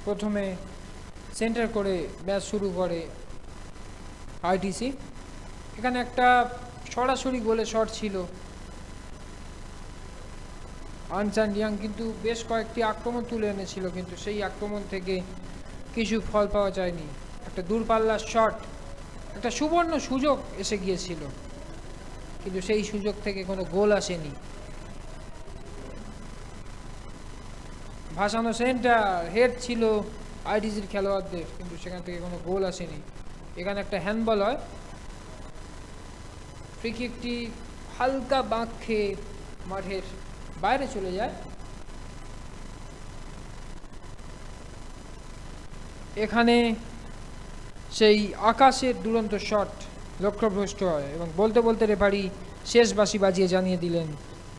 প্রথমে সেন্টার করে ম্যাচ শুরু করে আইটিসি। এখানে একটা সরাসরি গোলে শট ছিল আনচান ইয়াং, কিন্তু বেশ কয়েকটি আক্রমণ তুলে এনেছিল, কিন্তু সেই আক্রমণ থেকে কিছু ফল পাওয়া যায়নি। একটা দূরপাল্লার শট, একটা সুবর্ণ সুযোগ এসে গিয়েছিল, কিন্তু সেই সুযোগ থেকে কোনো গোল আসেনি। ভাসানো সেন্টার হেড ছিল আইটিসির খেলোয়াড়দের, কিন্তু সেখান থেকে কোনো গোল আসেনি। এখানে একটা হ্যান্ডবল হয়, ফ্রি কিকটি হালকা বাঁক খেয়ে মাঠের বাইরে চলে যায়। এখানে সেই আকাশের দুরন্ত শট লক্ষ্যভ্রষ্ট হয় এবং বলতে বলতে রেফারি শেষ বাঁশি বাজিয়ে জানিয়ে দিলেন